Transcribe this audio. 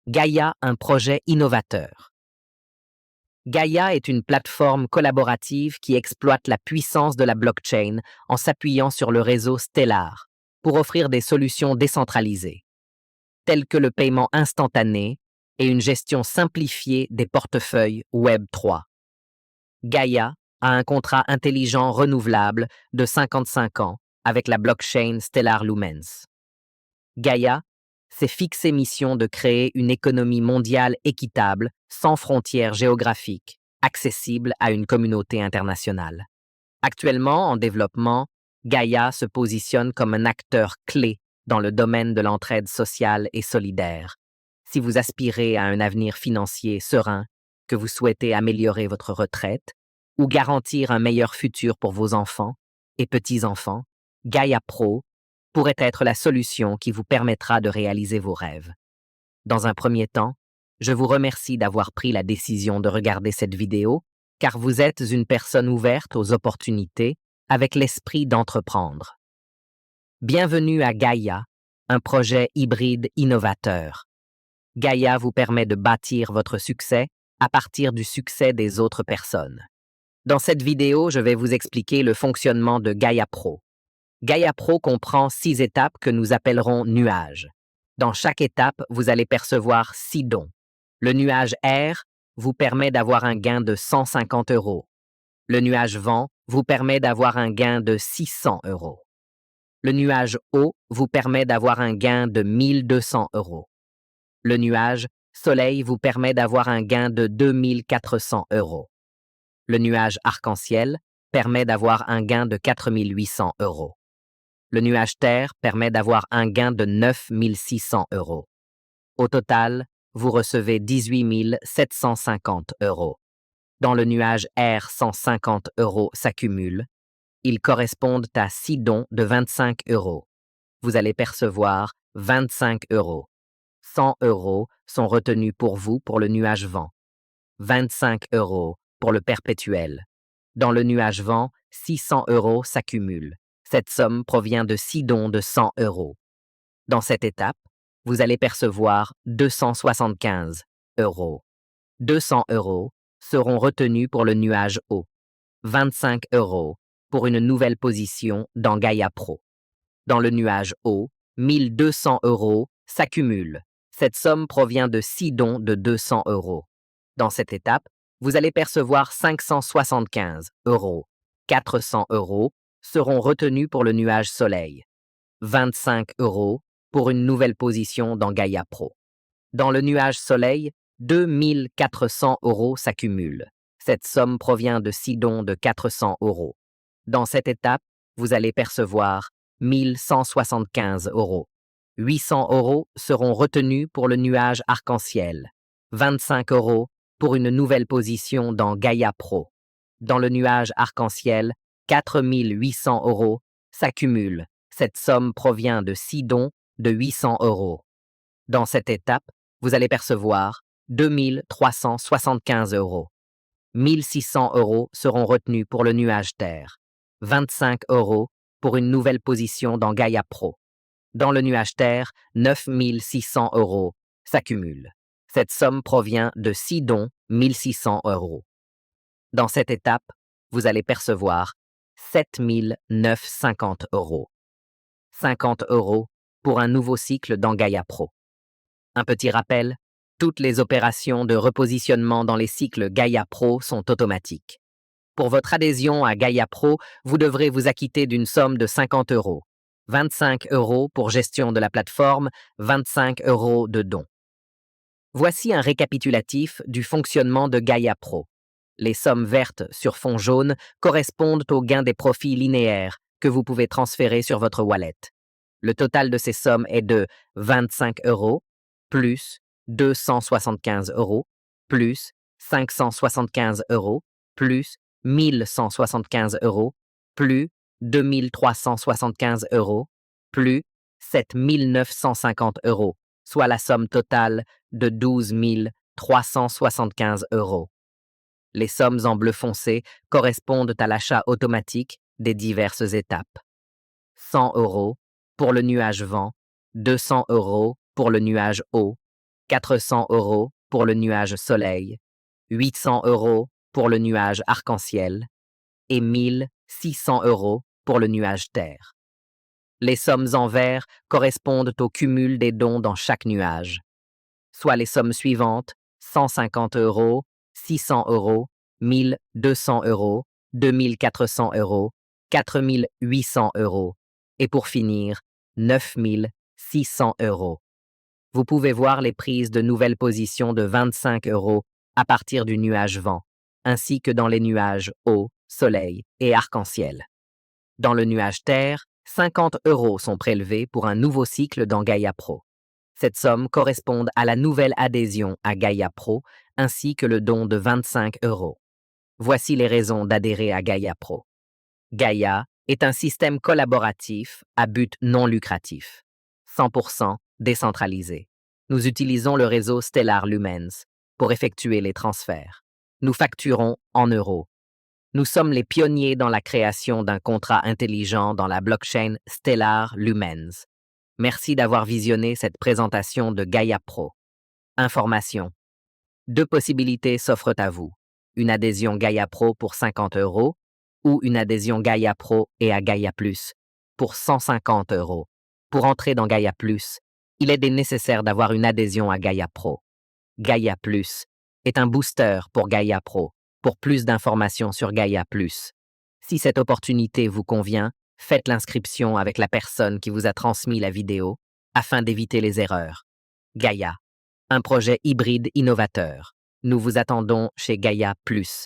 Gaia, un projet innovateur. Gaia est une plateforme collaborative qui exploite la puissance de la blockchain en s'appuyant sur le réseau Stellar pour offrir des solutions décentralisées, telles que le paiement instantané et une gestion simplifiée des portefeuilles Web3. Gaia a un contrat intelligent renouvelable de 55 ans avec la blockchain Stellar Lumens. Gaia s'est fixé mission de créer une économie mondiale équitable, sans frontières géographiques, accessible à une communauté internationale. Actuellement en développement, Gaia se positionne comme un acteur clé dans le domaine de l'entraide sociale et solidaire. Si vous aspirez à un avenir financier serein, que vous souhaitez améliorer votre retraite ou garantir un meilleur futur pour vos enfants et petits-enfants, Gaia Pro pourrait être la solution qui vous permettra de réaliser vos rêves. Dans un premier temps, je vous remercie d'avoir pris la décision de regarder cette vidéo, car vous êtes une personne ouverte aux opportunités avec l'esprit d'entreprendre. Bienvenue à Gaia, un projet hybride innovateur. Gaia vous permet de bâtir votre succès à partir du succès des autres personnes. Dans cette vidéo, je vais vous expliquer le fonctionnement de Gaia Pro. Gaia Pro comprend 6 étapes que nous appellerons nuages. Dans chaque étape, vous allez percevoir 6 dons. Le nuage R vous permet d'avoir un gain de 150 euros. Le nuage vent vous permet d'avoir un gain de 600 euros. Le nuage eau vous permet d'avoir un gain de 1200 euros. Le nuage soleil vous permet d'avoir un gain de 2400 euros. Le nuage arc-en-ciel permet d'avoir un gain de 4800 euros. Le nuage terre permet d'avoir un gain de 9 600 euros. Au total, vous recevez 18 750 euros. Dans le nuage R, 150 euros s'accumulent. Ils correspondent à 6 dons de 25 euros. Vous allez percevoir 25 euros. 100 euros sont retenus pour vous pour le nuage vent. 25 euros pour le perpétuel. Dans le nuage vent, 600 euros s'accumulent. Cette somme provient de 6 dons de 100 euros. Dans cette étape, vous allez percevoir 275 euros. 200 euros seront retenus pour le nuage haut. 25 euros pour une nouvelle position dans Gaia Pro. Dans le nuage haut, 1200 euros s'accumulent. Cette somme provient de 6 dons de 200 euros. Dans cette étape, vous allez percevoir 575 euros. 400 euros seront retenus pour le nuage soleil. 25 euros pour une nouvelle position dans Gaia Pro. Dans le nuage soleil, 2400 euros s'accumulent. Cette somme provient de 6 dons de 400 euros. Dans cette étape, vous allez percevoir 1175 euros. 800 euros seront retenus pour le nuage arc-en-ciel. 25 euros pour une nouvelle position dans Gaia Pro. Dans le nuage arc-en-ciel, 4800 euros s'accumulent. Cette somme provient de 6 dons de 800 euros. Dans cette étape, vous allez percevoir 2375 euros. 1600 euros seront retenus pour le nuage terre. 25 euros pour une nouvelle position dans Gaia Pro. Dans le nuage terre, 9600 euros s'accumulent. Cette somme provient de 6 dons 1600 euros. Dans cette étape, vous allez percevoir 7950 euros. 50 euros pour un nouveau cycle dans Gaia Pro. Un petit rappel, toutes les opérations de repositionnement dans les cycles Gaia Pro sont automatiques. Pour votre adhésion à Gaia Pro, vous devrez vous acquitter d'une somme de 50 euros. 25 euros pour gestion de la plateforme, 25 euros de dons. Voici un récapitulatif du fonctionnement de Gaia Pro. Les sommes vertes sur fond jaune correspondent aux gains des profits linéaires que vous pouvez transférer sur votre wallet. Le total de ces sommes est de 25 euros, plus 275 euros, plus 575 euros, plus 1175 euros, plus 2375 euros, plus 7950 euros, soit la somme totale de 12 375 euros. Les sommes en bleu foncé correspondent à l'achat automatique des diverses étapes. 100 euros pour le nuage vent, 200 euros pour le nuage eau, 400 € pour le nuage soleil, 800 € pour le nuage arc-en-ciel et 1600 € pour le nuage terre. Les sommes en vert correspondent au cumul des dons dans chaque nuage, soit les sommes suivantes: 150 €, 600 €, 1200 €, 2400 €, 4800 € et pour finir, 9600 €. Vous pouvez voir les prises de nouvelles positions de 25 € à partir du nuage vent, ainsi que dans les nuages eau, soleil et arc-en-ciel. Dans le nuage terre, 50 € sont prélevés pour un nouveau cycle dans Gaia Pro. Cette somme correspond à la nouvelle adhésion à Gaia Pro ainsi que le don de 25 €. Voici les raisons d'adhérer à Gaia Pro. Gaia est un système collaboratif à but non lucratif, 100% décentralisé. Nous utilisons le réseau Stellar Lumens pour effectuer les transferts. Nous facturons en euros. Nous sommes les pionniers dans la création d'un contrat intelligent dans la blockchain Stellar Lumens. Merci d'avoir visionné cette présentation de Gaia Pro. Information. 2 possibilités s'offrent à vous. Une adhésion Gaia Pro pour 50 € ou une adhésion Gaia Pro et à Gaia Plus pour 150 €. Pour entrer dans Gaia Plus, il est nécessaire d'avoir une adhésion à Gaia Pro. Gaia Plus est un booster pour Gaia Pro. Pour plus d'informations sur Gaia Plus, si cette opportunité vous convient, faites l'inscription avec la personne qui vous a transmis la vidéo afin d'éviter les erreurs. Gaia, un projet hybride innovateur. Nous vous attendons chez Gaia Plus.